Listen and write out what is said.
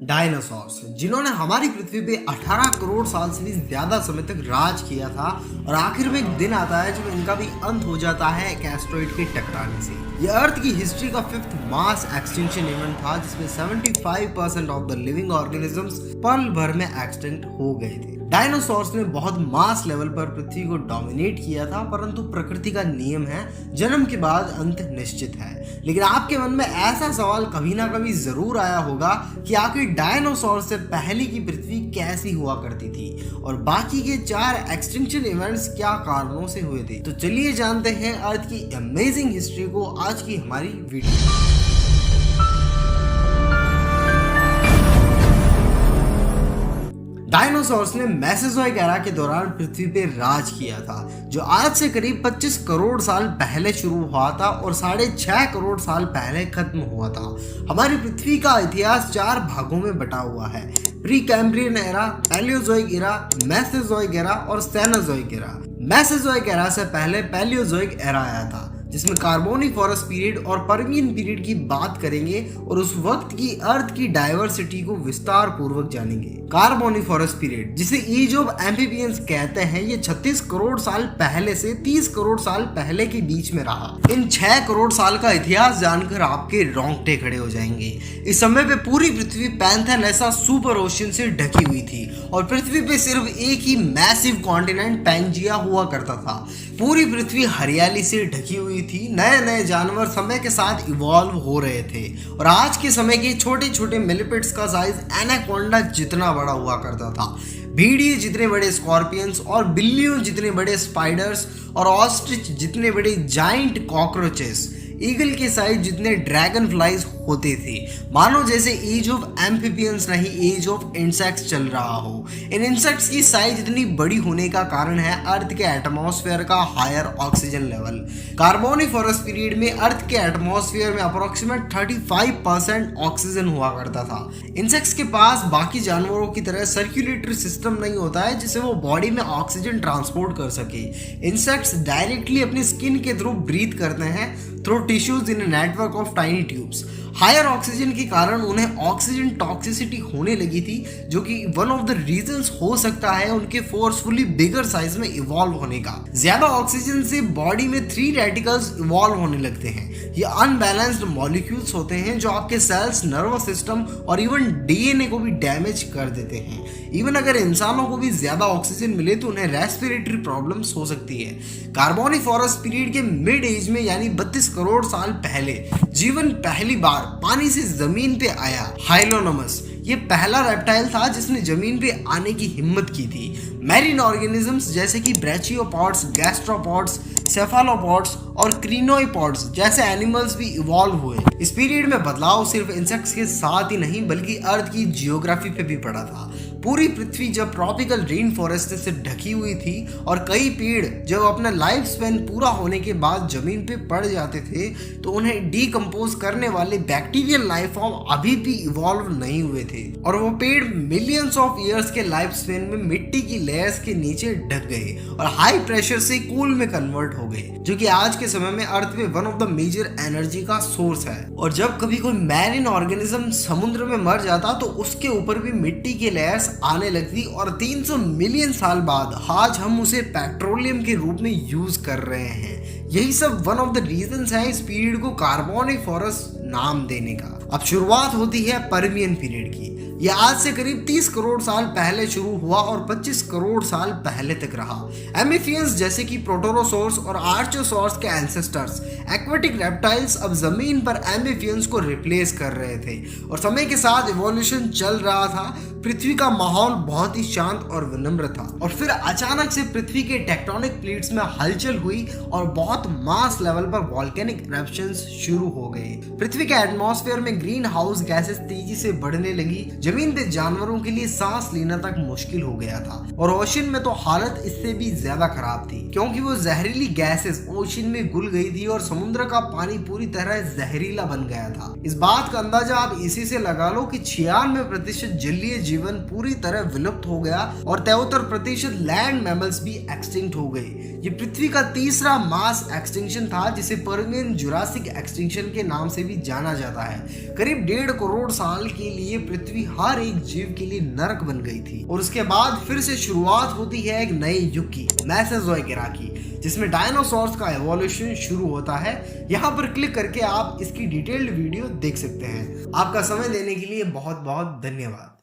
Dinosaurs जिन्होंने हमारी पृथ्वी पे 18 करोड़ साल से भी ज्यादा समय तक राज किया था और आखिर में एक दिन आता है जब इनका भी अंत हो जाता है एक एस्ट्रॉइड के टकराने से। ये अर्थ की हिस्ट्री का 5th मास एक्सटिंक्शन इवेंट था जिसमें 75% ऑफ द लिविंग ऑर्गेनिजम्स पल भर में एक्सटिंक्ट हो गए थे। डायनासोर्स ने बहुत मास लेवल पर पृथ्वी को डोमिनेट किया था, परंतु प्रकृति का नियम है जन्म के बाद अंत निश्चित है। लेकिन आपके मन में ऐसा सवाल कभी ना कभी जरूर आया होगा कि आखिर डायनासोर से पहले की पृथ्वी कैसी हुआ करती थी और बाकी के 4 एक्सटिंक्शन इवेंट्स क्या कारणों से हुए थे। तो चलिए जानते हैं अर्थ की अमेजिंग हिस्ट्री को आज की हमारी वीडियो। डायनासोर्स ने मेसोजोइक एरा के दौरान पृथ्वी पे राज किया था, जो आज से करीब 25 करोड़ साल पहले शुरू हुआ था और 6.5 करोड़ साल पहले खत्म हुआ था। हमारी पृथ्वी का इतिहास 4 भागों में बटा हुआ है: pre Cambrian era, Palaeozoic era, Mesozoic era और सेनोजोइक एरा। मेसोजोइक एरा से पहले पैलियोजोइक एरा आया था, जिसमें कार्बोनिफोरस पीरियड और पर्मियन पीरियड की बात करेंगे और उस वक्त की अर्थ की डाइवर्सिटी को विस्तार पूर्वक जानेंगे। कार्बोनिफोरस पीरियड, जिसे एज ऑफ एम्फीबियंस कहते हैं, ये 36 करोड़ साल पहले से 30 करोड़ साल पहले के बीच में रहा। इन 6 करोड़ साल का इतिहास जानकर आपके रोंगटे खड़े हो जाएंगे। इस समय पे पूरी पृथ्वी पैंथेल ऐसा सुपर ओशन से ढकी हुई थी और पृथ्वी पे सिर्फ एक ही मैसिव कॉन्टिनेंट पैंजिया हुआ करता था। पूरी पृथ्वी हरियाली से ढकी हुई थी। नए नए जानवर समय के साथ इवॉल्व हो रहे थे और आज के समय के छोटे छोटे मिलिपेट्स का साइज एनाकोंडा जितना बड़ा हुआ करता था, भेड़िए जितने बड़े स्कॉर्पियंस और बिल्लियों जितने बड़े स्पाइडर्स और ऑस्ट्रिच जितने बड़े जाइंट कॉकरोचेस, ईगल के साइज जितने ड्रैगन फ्लाइज होते थे। मानो जैसे एज ऑफ एम्फीबियंस नहीं, एज ऑफ इंसेक्ट्स चल रहा हो। इन इंसेक्ट्स की साइज इतनी बड़ी होने का कारण है अर्थ के एटमॉस्फेयर का हायर ऑक्सीजन लेवल। कार्बोनिफोरस पीरियड में अर्थ के एटमॉस्फेयर में अप्रोक्सीमेट 35% ऑक्सीजन हुआ करता था। इंसेक्ट्स के पास बाकी जानवरों की तरह सर्कुलेटरी सिस्टम नहीं होता है जिससे वो बॉडी में ऑक्सीजन ट्रांसपोर्ट कर सके। इंसेक्ट्स डायरेक्टली अपनी स्किन के थ्रू ब्रीथ करते हैं through tissues in network of tiny tubes. Higher oxygen के कारण उन्हें ऑक्सीजन टॉक्सिसिटी होने लगी थी, जो कि वन ऑफ द रीजंस हो सकता है उनके फोर्सफुली बिगर साइज में इवॉल्व होने का। ज्यादा ऑक्सीजन से बॉडी में 3 रेडिकल्स इवॉल्व होने लगते हैं। ये अनबैलेंस्ड मॉलिक्यूल्स होते हैं जो आपके सेल्स, नर्वस सिस्टम और इवन डीएनए को भी डैमेज कर देते हैं। इवन अगर इंसानों को भी ज्यादा ऑक्सीजन मिले तो उन्हें रेस्पिरेटरी प्रॉब्लम्स हो सकती है। कार्बोनिफोरस पीरियड के मिड एज में यानी 32 करोड़ साल पहले जीवन पहली बार पानी से जमीन पे आया। हाइलोनोमस ये पहला रेप्टाइल था जिसने जमीन पे आने की हिम्मत की थी। मैरीन ऑर्गेनिजम्स जैसे कि ब्रेचियोपॉड्स, गैस्ट्रोपॉड्स, सेफालोपॉड्स और क्रीनोइपॉड्स जैसे एनिमल्स भी इवॉल्व हुए। इस पीरियड में बदलाव सिर्फ इंसेक्ट्स के साथ ही नहीं बल्कि अर्थ की जियोग्राफी पे भी पड़ा था। पूरी पृथ्वी जब ट्रॉपिकल रेन फॉरेस्ट से ढकी हुई थी और कई पेड़ जब अपना लाइफ स्पैन पूरा होने के बाद जमीन पे पड़ जाते थे तो उन्हें डीकम्पोज करने वाले बैक्टीरियल लाइफ फॉर्म अभी भी इवॉल्व नहीं हुए थे और वो पेड़ मिलियंस ऑफ ईयर्स के लाइफ स्पैन में मिट्टी की लेयर्स के नीचे ढक गए और हाई प्रेशर से कूल में कन्वर्ट हो गए, जो कि आज के समय में अर्थ में one of the major energy का सोर्स है। और जब कभी कोई मैरीन ऑर्गेनिज्म समुद्र में मर जाता तो उसके ऊपर भी मिट्टी की लेयर्स आने लगती और 300 मिलियन साल बाद आज हम उसे पेट्रोलियम के रूप में यूज कर रहे हैं। यही सब वन ऑफ द रीजंस है इस पीरियड को कार्बोनिफोरस नाम देने का। अब शुरुआत होती है पर्मियन पीरियड की। यह आज से करीब 30 करोड़ साल पहले शुरू हुआ और 25 करोड़ साल पहले तक रहा। एम्फीबियंस जैसे कि प्रोटोरोसोर्स और आर्चोसोर्स के एंसेस्टर्स, एक्वेटिक रेप्टाइल्स अब जमीन पर एम्फीबियंस को रिप्लेस कर रहे थे और समय के साथ इवोल्यूशन चल रहा था। पृथ्वी का माहौल बहुत ही शांत और विनम्र था और फिर अचानक से पृथ्वी के टेक्टोनिक प्लेट्स में हलचल हुई और बहुत मास लेवल पर वॉल्केनिक इरप्शंस शुरू हो गए। पृथ्वी के एटमॉस्फेयर में ग्रीन हाउस गैसेस तेजी से बढ़ने लगी। जमीन पे जानवरों के लिए सांस लेना तक मुश्किल हो गया था और ओशन में तो हालत इससे भी ज्यादा खराब थी, क्योंकि वो जहरीली गैसेस ओशन में घुल गई थी और समुद्र का पानी पूरी तरह जहरीला बन गया था। इस बात का अंदाजा आप इसी से लगा लो कि 96% जलीय जीवन पूरी तरह विलुप्त हो गया और 73% लैंड मैमल्स भी एक्सटिंक्ट हो गए। ये पृथ्वी का तीसरा मास एक्सटिंक्शन था जिसे पर्मियन जुरासिक एक्सटिंक्शन के नाम से भी जाना जाता है। करीब 1.5 करोड़ साल के लिए पृथ्वी हर एक जीव के लिए नरक बन गई थी। और उसके बाद फिर से शुरुआत होती है एक नए युग की, मेसोजोइक एरा की, जिसमें डायनासोर्स का एवोल्यूशन शुरू होता है। यहाँ पर क्लिक करके आप इसकी डिटेल्ड वीडियो देख सकते हैं। आपका समय देने के लिए बहुत बहुत धन्यवाद।